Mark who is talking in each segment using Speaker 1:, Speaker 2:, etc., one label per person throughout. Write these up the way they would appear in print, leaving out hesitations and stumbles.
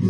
Speaker 1: In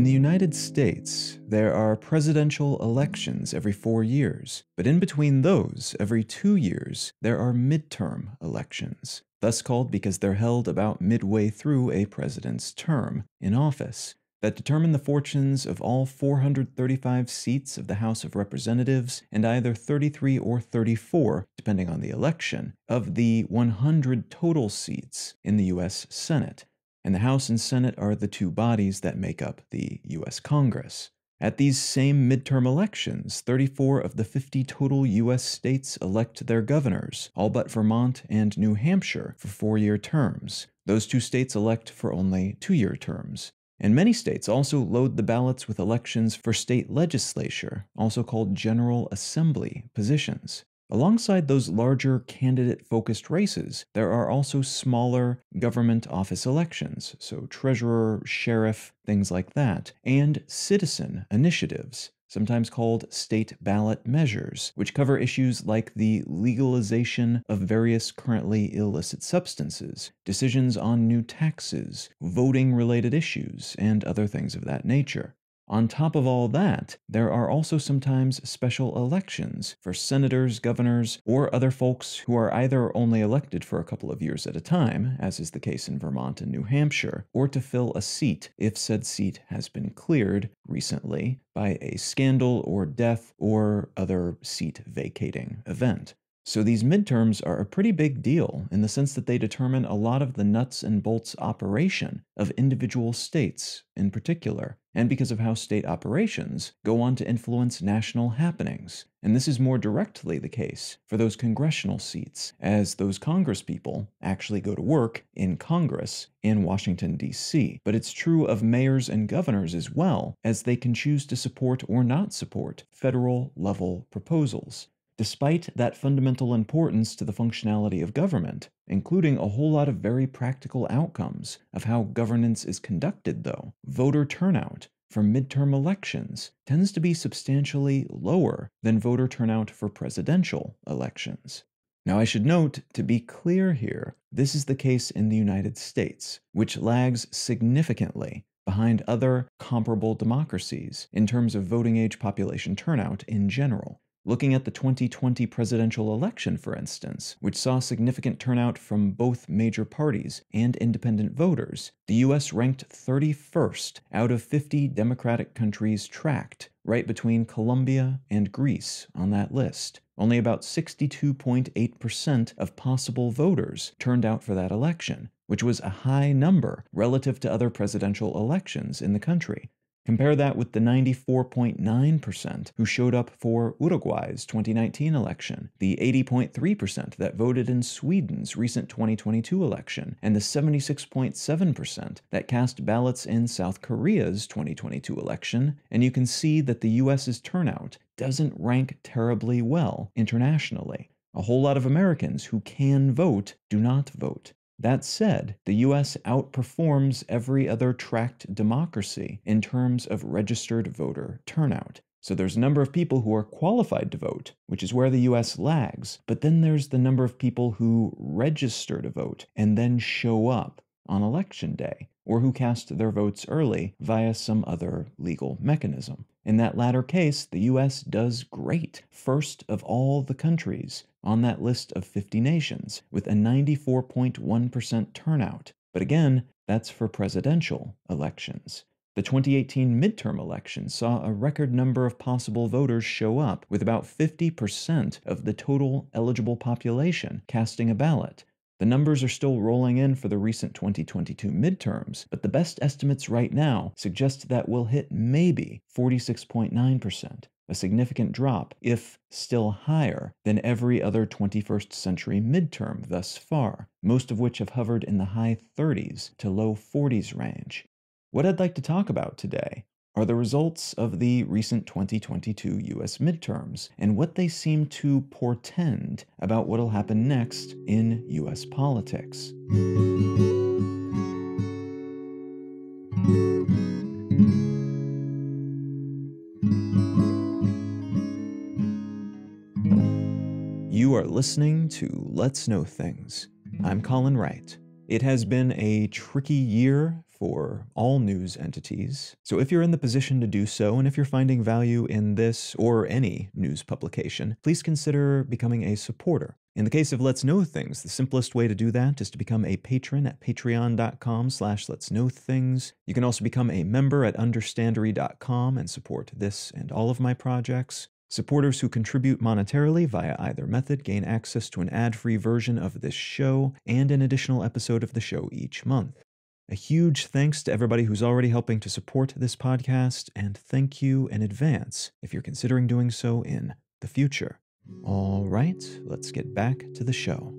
Speaker 1: the United States, there are presidential elections every 4 years, but in between those, every 2 years, there are midterm elections, thus called because they're held about midway through a president's term in office, that determine the fortunes of all 435 seats of the House of Representatives and either 33 or 34, depending on the election, of the 100 total seats in the U.S. Senate. And the House and Senate are the two bodies that make up the U.S. Congress. At these same midterm elections, 34 of the 50 total U.S. states elect their governors, all but Vermont and New Hampshire, for 4-year terms. Those two states elect for only 2-year terms. And many states also load the ballots with elections for state legislature, also called General Assembly positions. Alongside those larger candidate-focused races, there are also smaller government office elections, so treasurer, sheriff, things like that, and citizen initiatives, sometimes called state ballot measures, which cover issues like the legalization of various currently illicit substances, decisions on new taxes, voting-related issues, and other things of that nature. On top of all that, there are also sometimes special elections for senators, governors, or other folks who are either only elected for a couple of years at a time, as is the case in Vermont and New Hampshire, or to fill a seat if said seat has been cleared recently by a scandal or death or other seat vacating event. So these midterms are a pretty big deal in the sense that they determine a lot of the nuts and bolts operation of individual states in particular, and because of how state operations go on to influence national happenings. And this is more directly the case for those congressional seats, as those congresspeople actually go to work in Congress in Washington, D.C. But it's true of mayors and governors as well, as they can choose to support or not support federal-level proposals. Despite that fundamental importance to the functionality of government, including a whole lot of very practical outcomes of how governance is conducted though, voter turnout for midterm elections tends to be substantially lower than voter turnout for presidential elections. Now I should note, to be clear here, this is the case in the United States, which lags significantly behind other comparable democracies in terms of voting age population turnout in general. Looking at the 2020 presidential election, for instance, which saw significant turnout from both major parties and independent voters, the U.S. ranked 31st out of 50 democratic countries tracked, right between Colombia and Greece on that list. Only about 62.8% of possible voters turned out for that election, which was a high number relative to other presidential elections in the country. Compare that with the 94.9% who showed up for Uruguay's 2019 election, the 80.3% that voted in Sweden's recent 2022 election, and the 76.7% that cast ballots in South Korea's 2022 election, and you can see that the US's turnout doesn't rank terribly well internationally. A whole lot of Americans who can vote do not vote. That said, the US outperforms every other tracked democracy in terms of registered voter turnout. So there's a number of people who are qualified to vote, which is where the US lags, but then there's the number of people who register to vote and then show up on election day, or who cast their votes early via some other legal mechanism. In that latter case, the US does great, first of all the countries on that list of 50 nations, with a 94.1% turnout. But again, that's for presidential elections. The 2018 midterm election saw a record number of possible voters show up, with about 50% of the total eligible population casting a ballot. The numbers are still rolling in for the recent 2022 midterms, but the best estimates right now suggest that we'll hit maybe 46.9%, a significant drop, if still higher, than every other 21st century midterm thus far, most of which have hovered in the high 30s to low 40s range. What I'd like to talk about today are the results of the recent 2022 US midterms and what they seem to portend about what'll happen next in US politics. You are listening to Let's Know Things. I'm Colin Wright. It has been a tricky year for all news entities, so if you're in the position to do so, and if you're finding value in this or any news publication, please consider becoming a supporter. In the case of Let's Know Things, the simplest way to do that is to become a patron at patreon.com/letsknowthings. You can also become a member at understandery.com and support this and all of my projects. Supporters who contribute monetarily via either method gain access to an ad-free version of this show and an additional episode of the show each month. A huge thanks to everybody who's already helping to support this podcast, and thank you in advance if you're considering doing so in the future. All right, let's get back to the show.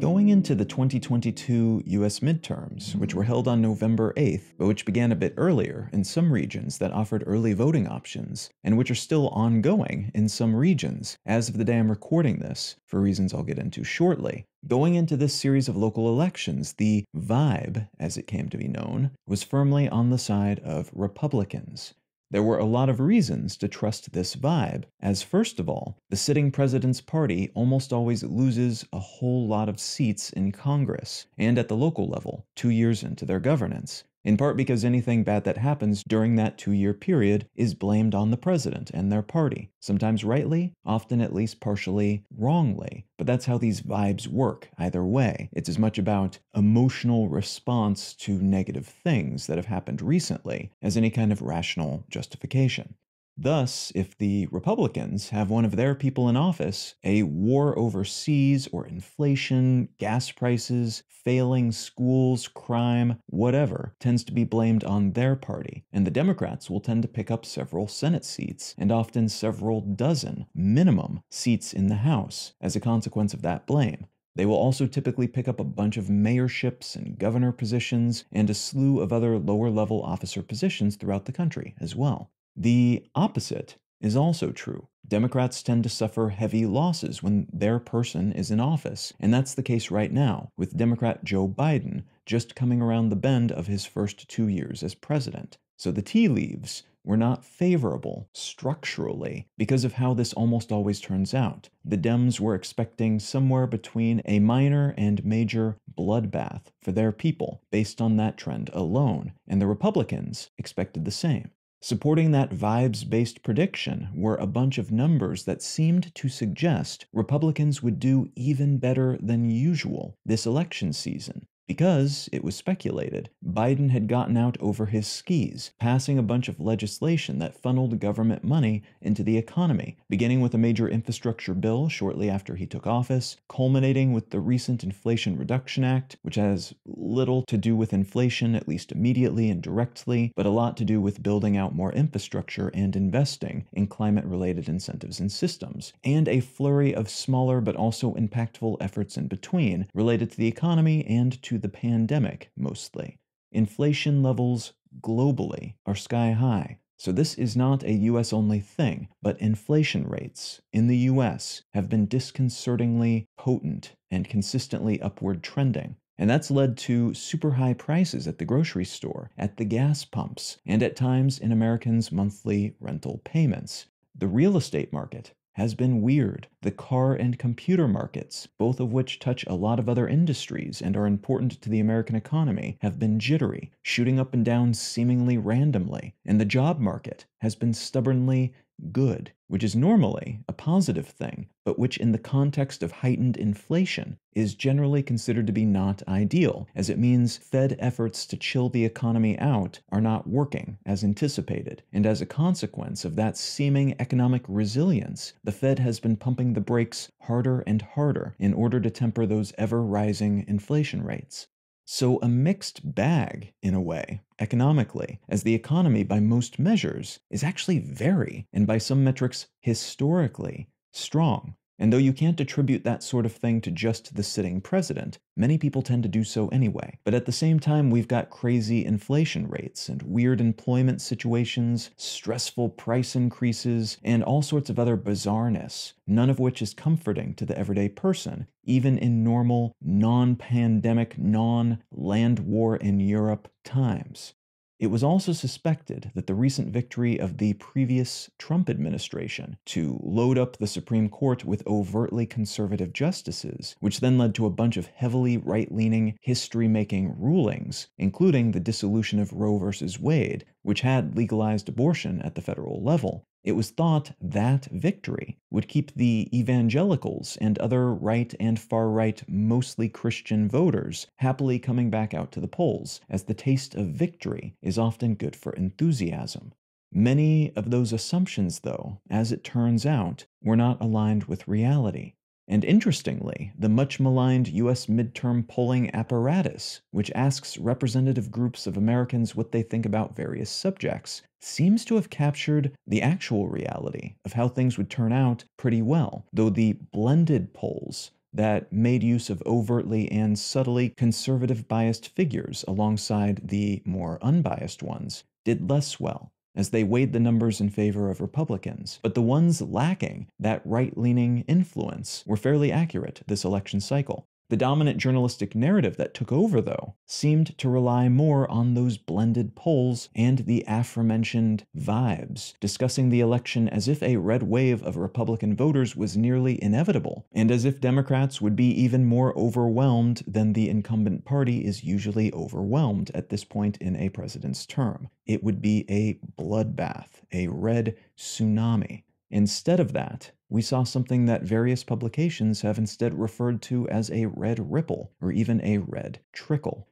Speaker 1: Going into the 2022 US midterms, which were held on November 8th, but which began a bit earlier in some regions that offered early voting options, and which are still ongoing in some regions, as of the day I'm recording this, for reasons I'll get into shortly. Going into this series of local elections, the vibe, as it came to be known, was firmly on the side of Republicans. There were a lot of reasons to trust this vibe, as first of all, the sitting president's party almost always loses a whole lot of seats in Congress and at the local level 2 years into their governance, in part because anything bad that happens during that 2-year period is blamed on the president and their party, sometimes rightly, often at least partially wrongly. But that's how these vibes work either way. It's as much about emotional response to negative things that have happened recently as any kind of rational justification. Thus, if the Republicans have one of their people in office, a war overseas or inflation, gas prices, failing schools, crime, whatever, tends to be blamed on their party, and the Democrats will tend to pick up several Senate seats, and often several dozen, minimum, seats in the House as a consequence of that blame. They will also typically pick up a bunch of mayorships and governor positions and a slew of other lower-level officer positions throughout the country as well. The opposite is also true. Democrats tend to suffer heavy losses when their person is in office, and that's the case right now, with Democrat Joe Biden just coming around the bend of his first 2 years as president. So the tea leaves were not favorable structurally because of how this almost always turns out. The Dems were expecting somewhere between a minor and major bloodbath for their people based on that trend alone, and the Republicans expected the same. Supporting that vibes-based prediction were a bunch of numbers that seemed to suggest Republicans would do even better than usual this election season. Because, it was speculated, Biden had gotten out over his skis, passing a bunch of legislation that funneled government money into the economy, beginning with a major infrastructure bill shortly after he took office, culminating with the recent Inflation Reduction Act, which has little to do with inflation, at least immediately and directly, but a lot to do with building out more infrastructure and investing in climate-related incentives and systems, and a flurry of smaller but also impactful efforts in between, related to the economy and to the pandemic, mostly. Inflation levels globally are sky high, so this is not a US-only thing, but inflation rates in the US have been disconcertingly potent and consistently upward trending. And that's led to super high prices at the grocery store, at the gas pumps, and at times in Americans' monthly rental payments. The real estate market has been weird. The car and computer markets, both of which touch a lot of other industries and are important to the American economy, have been jittery, shooting up and down seemingly randomly. And the job market has been stubbornly good, which is normally a positive thing, but which in the context of heightened inflation is generally considered to be not ideal, as it means Fed efforts to chill the economy out are not working as anticipated, and as a consequence of that seeming economic resilience, the Fed has been pumping the brakes harder and harder in order to temper those ever-rising inflation rates. So a mixed bag, in a way, economically, as the economy by most measures is actually very, and by some metrics historically, strong. And though you can't attribute that sort of thing to just the sitting president, many people tend to do so anyway. But at the same time, we've got crazy inflation rates and weird employment situations, stressful price increases, and all sorts of other bizarreness, none of which is comforting to the everyday person, even in normal, non-pandemic, non-land war in Europe times. It was also suspected that the recent victory of the previous Trump administration to load up the Supreme Court with overtly conservative justices, which then led to a bunch of heavily right-leaning, history-making rulings, including the dissolution of Roe v. Wade, which had legalized abortion at the federal level. It was thought that victory would keep the evangelicals and other right and far-right, mostly Christian voters happily coming back out to the polls, as the taste of victory is often good for enthusiasm. Many of those assumptions, though, as it turns out, were not aligned with reality. And interestingly, the much-maligned U.S. midterm polling apparatus, which asks representative groups of Americans what they think about various subjects, seems to have captured the actual reality of how things would turn out pretty well, though the blended polls that made use of overtly and subtly conservative-biased figures alongside the more unbiased ones did less well, as they weighed the numbers in favor of Republicans. But the ones lacking that right-leaning influence were fairly accurate this election cycle. The dominant journalistic narrative that took over, though, seemed to rely more on those blended polls and the aforementioned vibes, discussing the election as if a red wave of Republican voters was nearly inevitable, and as if Democrats would be even more overwhelmed than the incumbent party is usually overwhelmed at this point in a president's term. It would be a bloodbath, a red tsunami. Instead of that, we saw something that various publications have instead referred to as a red ripple, or even a red trickle.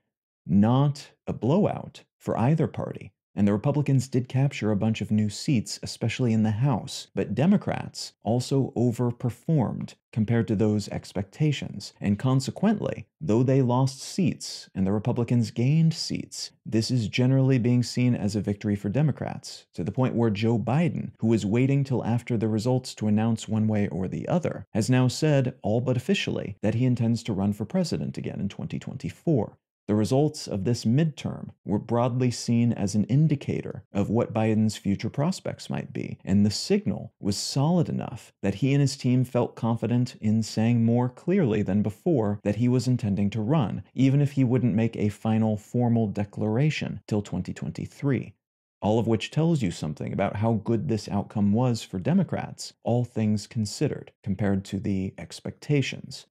Speaker 1: Not a blowout for either party, and the Republicans did capture a bunch of new seats, especially in the House, but Democrats also overperformed compared to those expectations, and consequently, though they lost seats and the Republicans gained seats, this is generally being seen as a victory for Democrats, to the point where Joe Biden, who was waiting till after the results to announce one way or the other, has now said, all but officially, that he intends to run for president again in 2024. The results of this midterm were broadly seen as an indicator of what Biden's future prospects might be, and the signal was solid enough that he and his team felt confident in saying more clearly than before that he was intending to run, even if he wouldn't make a final formal declaration till 2023. All of which tells you something about how good this outcome was for Democrats, all things considered, compared to the expectations.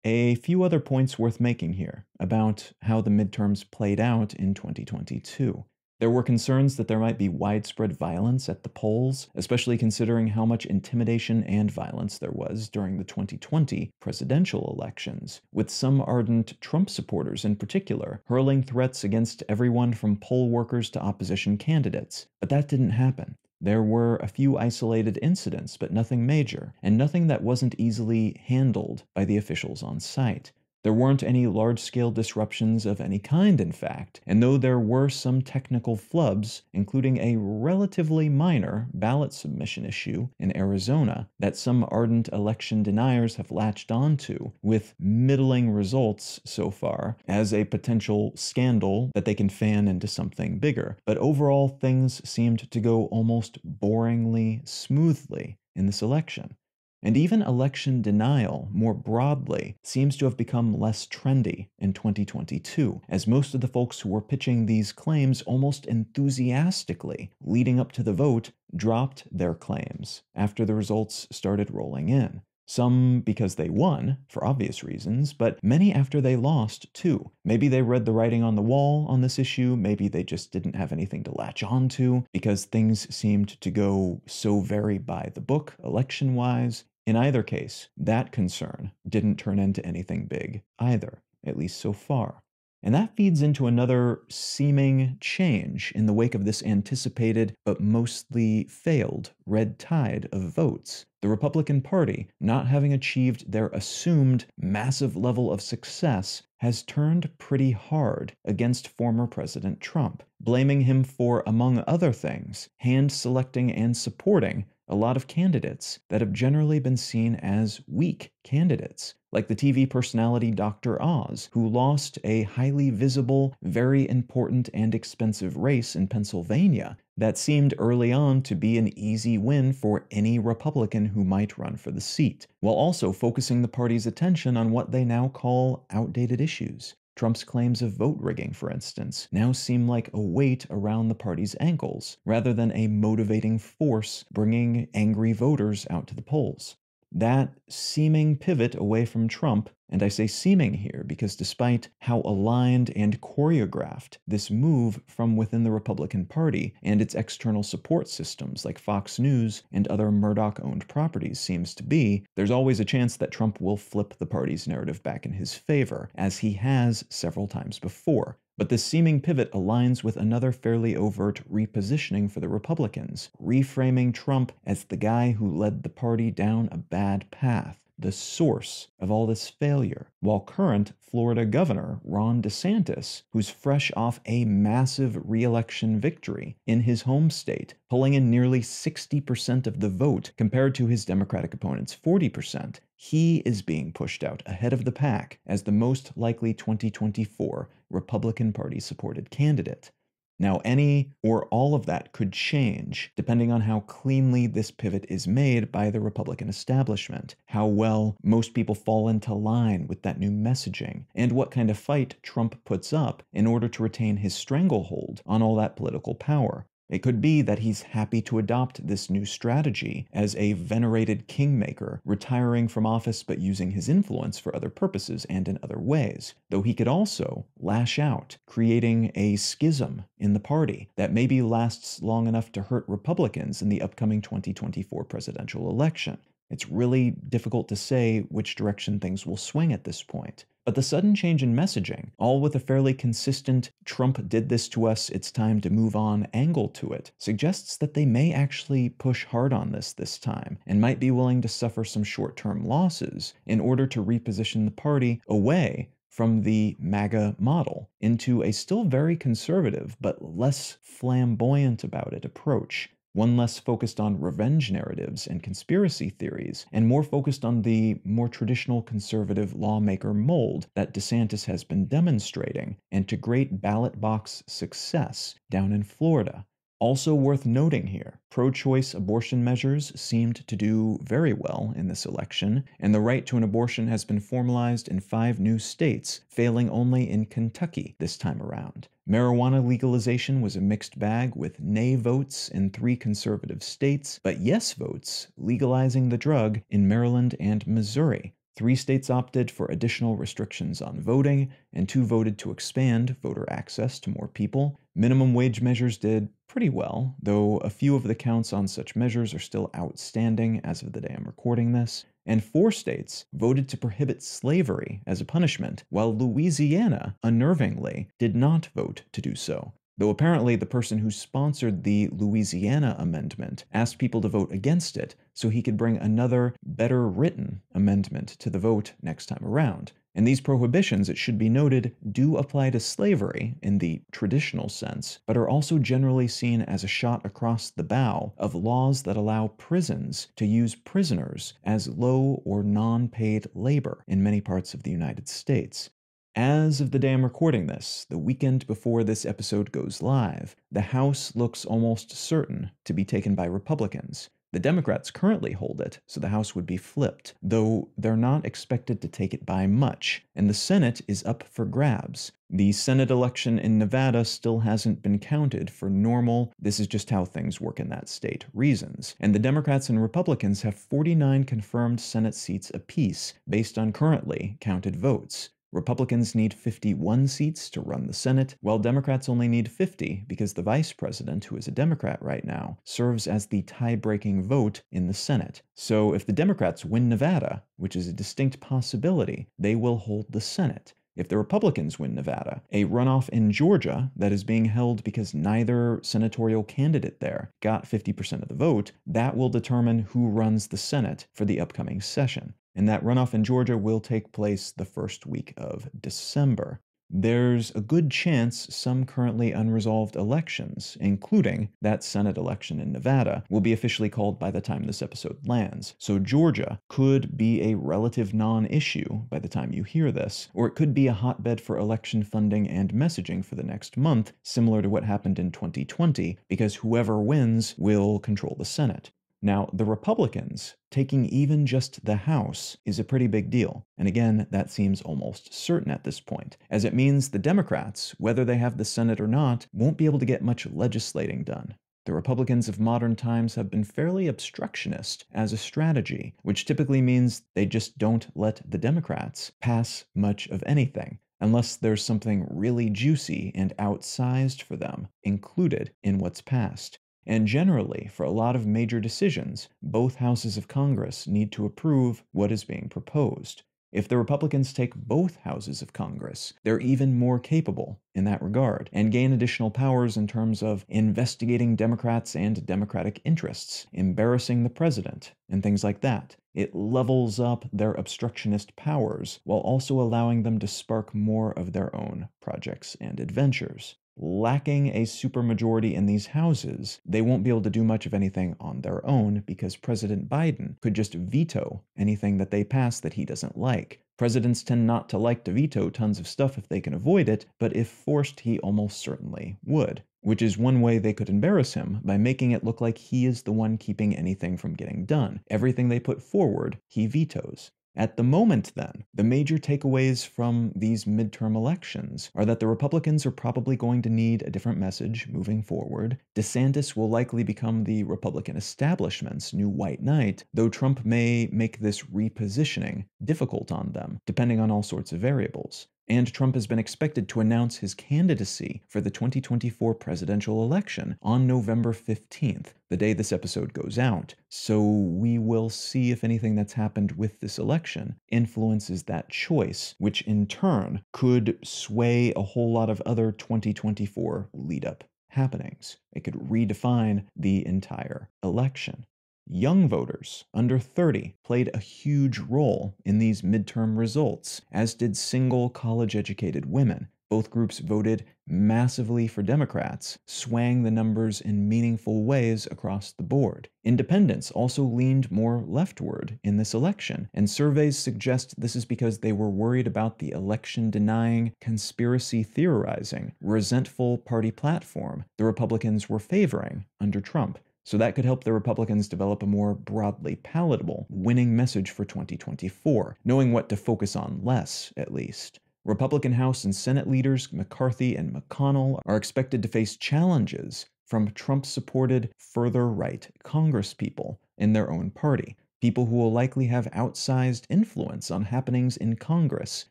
Speaker 1: A few other points worth making here about how the midterms played out in 2022. There were concerns that there might be widespread violence at the polls, especially considering how much intimidation and violence there was during the 2020 presidential elections, with some ardent Trump supporters in particular hurling threats against everyone from poll workers to opposition candidates. But that didn't happen. There were a few isolated incidents, but nothing major, and nothing that wasn't easily handled by the officials on site. There weren't any large-scale disruptions of any kind, in fact, and though there were some technical flubs, including a relatively minor ballot submission issue in Arizona that some ardent election deniers have latched onto, with middling results so far, as a potential scandal that they can fan into something bigger. But overall, things seemed to go almost boringly smoothly in this election. And even election denial, more broadly, seems to have become less trendy in 2022, as most of the folks who were pitching these claims almost enthusiastically leading up to the vote dropped their claims after the results started rolling in. Some because they won, for obvious reasons, but many after they lost, too. Maybe they read the writing on the wall on this issue, maybe they just didn't have anything to latch on to, because things seemed to go so very by the book, election-wise. In either case, that concern didn't turn into anything big either, at least so far. And that feeds into another seeming change in the wake of this anticipated but mostly failed red tide of votes. The Republican Party, not having achieved their assumed massive level of success, has turned pretty hard against former President Trump, blaming him for, among other things, hand-selecting and supporting a lot of candidates that have generally been seen as weak candidates, like the TV personality Dr. Oz, who lost a highly visible, very important, and expensive race in Pennsylvania that seemed early on to be an easy win for any Republican who might run for the seat, while also focusing the party's attention on what they now call outdated issues. Trump's claims of vote rigging, for instance, now seem like a weight around the party's ankles, rather than a motivating force bringing angry voters out to the polls. That seeming pivot away from Trump, and I say seeming here because despite how aligned and choreographed this move from within the Republican Party and its external support systems like Fox News and other Murdoch-owned properties seems to be, there's always a chance that Trump will flip the party's narrative back in his favor, as he has several times before. But this seeming pivot aligns with another fairly overt repositioning for the Republicans, reframing Trump as the guy who led the party down a bad path, the source of all this failure, while current Florida Governor Ron DeSantis, who's fresh off a massive re-election victory in his home state, pulling in nearly 60% of the vote compared to his Democratic opponent's 40%, he is being pushed out ahead of the pack as the most likely 2024 Republican Party-supported candidate. Now, any or all of that could change depending on how cleanly this pivot is made by the Republican establishment, how well most people fall into line with that new messaging, and what kind of fight Trump puts up in order to retain his stranglehold on all that political power. It could be that he's happy to adopt this new strategy as a venerated kingmaker, retiring from office but using his influence for other purposes and in other ways, though he could also lash out, creating a schism in the party that maybe lasts long enough to hurt Republicans in the upcoming 2024 presidential election. It's really difficult to say which direction things will swing at this point. But the sudden change in messaging, all with a fairly consistent Trump did this to us, it's time to move on angle to it, suggests that they may actually push hard on this time and might be willing to suffer some short-term losses in order to reposition the party away from the MAGA model into a still very conservative but less flamboyant about it approach. One less focused on revenge narratives and conspiracy theories, and more focused on the more traditional conservative lawmaker mold that DeSantis has been demonstrating, and to great ballot box success down in Florida. Also worth noting here, pro-choice abortion measures seemed to do very well in this election, and the right to an abortion has been formalized in 5 new states, failing only in Kentucky this time around. Marijuana legalization was a mixed bag with nay votes in 3 conservative states, but yes votes legalizing the drug in Maryland and Missouri. 3 states opted for additional restrictions on voting, and 2 voted to expand voter access to more people. Minimum wage measures did pretty well, though a few of the counts on such measures are still outstanding as of the day I'm recording this. And 4 states voted to prohibit slavery as a punishment, while Louisiana, unnervingly, did not vote to do so. Though apparently the person who sponsored the Louisiana amendment asked people to vote against it so he could bring another, better written amendment to the vote next time around. And these prohibitions, it should be noted, do apply to slavery in the traditional sense, but are also generally seen as a shot across the bow of laws that allow prisons to use prisoners as low or non-paid labor in many parts of the United States. As of the day I'm recording this, the weekend before this episode goes live, the House looks almost certain to be taken by Republicans. The Democrats currently hold it, so the House would be flipped, though they're not expected to take it by much, and the Senate is up for grabs. The Senate election in Nevada still hasn't been counted for normal, this is just how things work in that state, reasons, and the Democrats and Republicans have 49 confirmed Senate seats apiece based on currently counted votes. Republicans need 51 seats to run the Senate, while Democrats only need 50 because the vice president, who is a Democrat right now, serves as the tie-breaking vote in the Senate. So if the Democrats win Nevada, which is a distinct possibility, they will hold the Senate. If the Republicans win Nevada, a runoff in Georgia that is being held because neither senatorial candidate there got 50% of the vote, that will determine who runs the Senate for the upcoming session. And that runoff in Georgia will take place the first week of December. There's a good chance some currently unresolved elections, including that Senate election in Nevada, will be officially called by the time this episode lands. So Georgia could be a relative non-issue by the time you hear this, or it could be a hotbed for election funding and messaging for the next month, similar to what happened in 2020, because whoever wins will control the Senate. Now, the Republicans taking even just the House is a pretty big deal, and again, that seems almost certain at this point, as it means the Democrats, whether they have the Senate or not, won't be able to get much legislating done. The Republicans of modern times have been fairly obstructionist as a strategy, which typically means they just don't let the Democrats pass much of anything, unless there's something really juicy and outsized for them included in what's passed. And generally, for a lot of major decisions, both houses of Congress need to approve what is being proposed. If the Republicans take both houses of Congress, they're even more capable in that regard and gain additional powers in terms of investigating Democrats and Democratic interests, embarrassing the president, and things like that. It levels up their obstructionist powers while also allowing them to spark more of their own projects and adventures. Lacking a supermajority in these houses, they won't be able to do much of anything on their own because President Biden could just veto anything that they pass that he doesn't like. Presidents tend not to like to veto tons of stuff if they can avoid it, but if forced, he almost certainly would. Which is one way they could embarrass him, by making it look like he is the one keeping anything from getting done. Everything they put forward, he vetoes. At the moment, then, the major takeaways from these midterm elections are that the Republicans are probably going to need a different message moving forward. DeSantis will likely become the Republican establishment's new white knight, though Trump may make this repositioning difficult on them, depending on all sorts of variables. And Trump has been expected to announce his candidacy for the 2024 presidential election on November 15th, the day this episode goes out. So we will see if anything that's happened with this election influences that choice, which in turn could sway a whole lot of other 2024 lead-up happenings. It could redefine the entire election. Young voters under 30 played a huge role in these midterm results, as did single college-educated women. Both groups voted massively for Democrats, swaying the numbers in meaningful ways across the board. Independents also leaned more leftward in this election, and surveys suggest this is because they were worried about the election-denying, conspiracy-theorizing, resentful party platform the Republicans were favoring under Trump. So that could help the Republicans develop a more broadly palatable winning message for 2024, knowing what to focus on less, at least. Republican House and Senate leaders McCarthy and McConnell are expected to face challenges from Trump-supported further-right congresspeople in their own party, people who will likely have outsized influence on happenings in Congress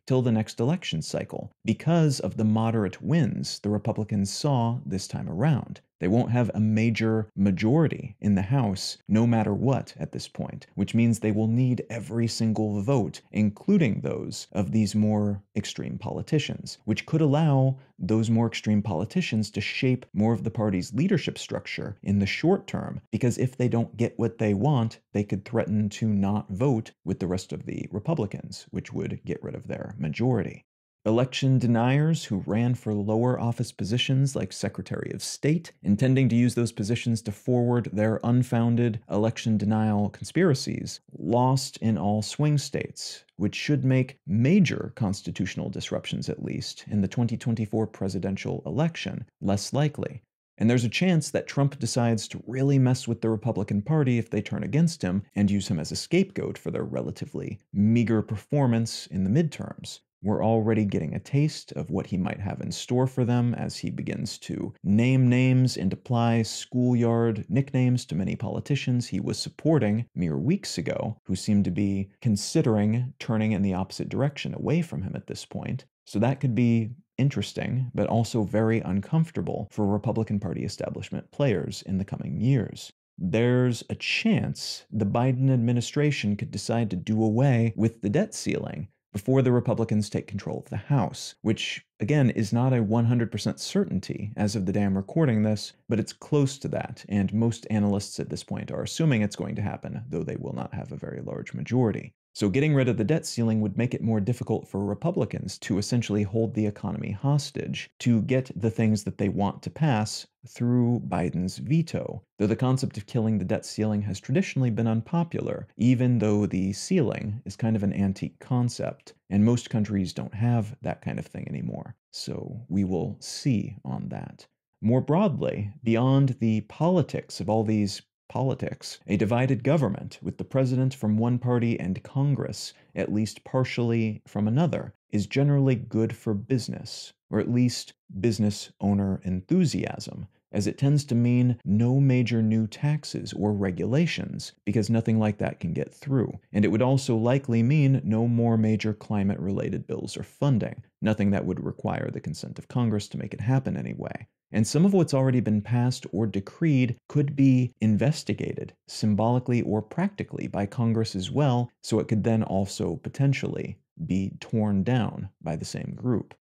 Speaker 1: till the next election cycle because of the moderate wins the Republicans saw this time around. They won't have a major majority in the House no matter what at this point, which means they will need every single vote, including those of these more extreme politicians, which could allow those more extreme politicians to shape more of the party's leadership structure in the short term, because if they don't get what they want, they could threaten to not vote with the rest of the Republicans, which would get rid of their majority. Election deniers who ran for lower office positions like Secretary of State, intending to use those positions to forward their unfounded election denial conspiracies, lost in all swing states, which should make major constitutional disruptions, at least, in the 2024 presidential election less likely. And there's a chance that Trump decides to really mess with the Republican Party if they turn against him and use him as a scapegoat for their relatively meager performance in the midterms. We're already getting a taste of what he might have in store for them as he begins to name names and apply schoolyard nicknames to many politicians he was supporting mere weeks ago, who seemed to be considering turning in the opposite direction away from him at this point. So that could be interesting, but also very uncomfortable for Republican Party establishment players in the coming years. There's a chance the Biden administration could decide to do away with the debt ceiling before the Republicans take control of the House, which, again, is not a 100% certainty as of the day I'm recording this, but it's close to that, and most analysts at this point are assuming it's going to happen, though they will not have a very large majority. So getting rid of the debt ceiling would make it more difficult for Republicans to essentially hold the economy hostage to get the things that they want to pass through Biden's veto, though the concept of killing the debt ceiling has traditionally been unpopular, even though the ceiling is kind of an antique concept, and most countries don't have that kind of thing anymore. So we will see on that. More broadly, beyond the politics of all these politics, a divided government with the president from one party and Congress, at least partially from another, is generally good for business, or at least business owner enthusiasm, as it tends to mean no major new taxes or regulations, because nothing like that can get through. And it would also likely mean no more major climate-related bills or funding, nothing that would require the consent of Congress to make it happen anyway. And some of what's already been passed or decreed could be investigated, symbolically or practically, by Congress as well, so it could then also potentially be torn down by the same group.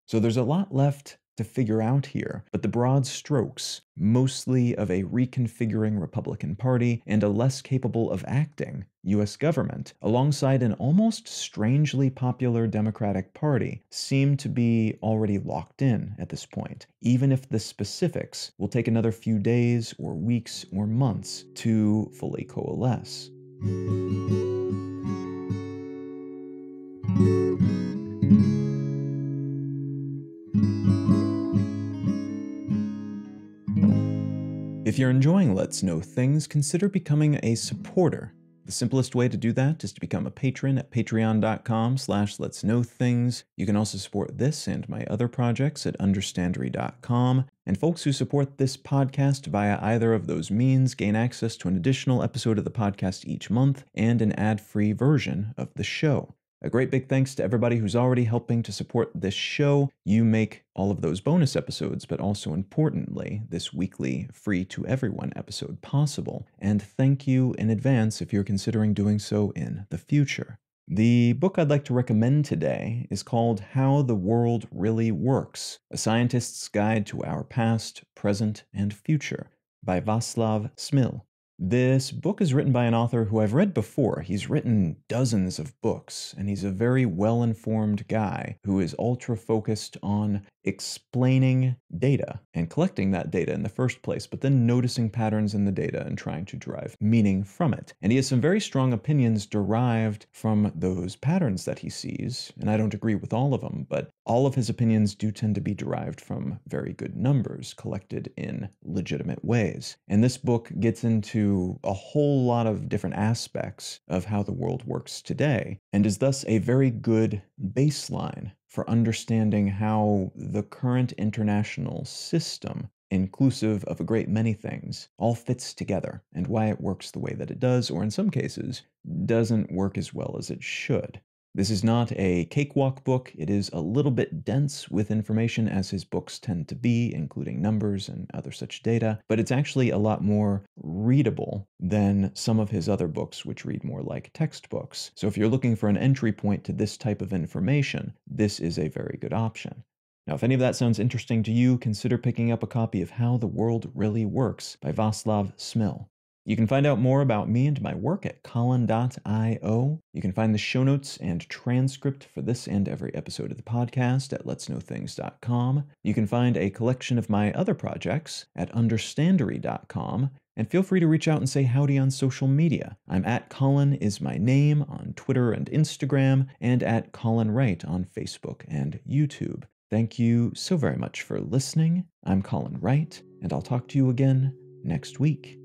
Speaker 1: So there's a lot left to figure out here, but the broad strokes, mostly of a reconfiguring Republican Party and a less capable of acting US government, alongside an almost strangely popular Democratic Party, seem to be already locked in at this point, even if the specifics will take another few days or weeks or months to fully coalesce. If you're enjoying Let's Know Things, consider becoming a supporter. The simplest way to do that is to become a patron at patreon.com/letsknowthings. You can also support this and my other projects at understandry.com. And folks who support this podcast via either of those means gain access to an additional episode of the podcast each month and an ad-free version of the show. A great big thanks to everybody who's already helping to support this show. You make all of those bonus episodes, but also importantly, this weekly free to everyone episode possible. And thank you in advance if you're considering doing so in the future. The book I'd like to recommend today is called How the World Really Works: A Scientist's Guide to Our Past, Present, and Future by Václav Smil. This book is written by an author who I've read before. He's written dozens of books, and he's a very well-informed guy who is ultra-focused on explaining data and collecting that data in the first place, but then noticing patterns in the data and trying to derive meaning from it. And he has some very strong opinions derived from those patterns that he sees, and I don't agree with all of them, but all of his opinions do tend to be derived from very good numbers collected in legitimate ways. And this book gets into a whole lot of different aspects of how the world works today, and is thus a very good baseline for understanding how the current international system, inclusive of a great many things, all fits together, and why it works the way that it does, or in some cases, doesn't work as well as it should. This is not a cakewalk book. It is a little bit dense with information, as his books tend to be, including numbers and other such data, but it's actually a lot more readable than some of his other books, which read more like textbooks. So if you're looking for an entry point to this type of information, this is a very good option. Now, if any of that sounds interesting to you, consider picking up a copy of How the World Really Works by Václav Smil. You can find out more about me and my work at Colin.io. You can find the show notes and transcript for this and every episode of the podcast at letsknowthings.com. You can find a collection of my other projects at understandery.com. And feel free to reach out and say howdy on social media. I'm at Colin is my name on Twitter and Instagram, and at Colin Wright on Facebook and YouTube. Thank you so very much for listening. I'm Colin Wright, and I'll talk to you again next week.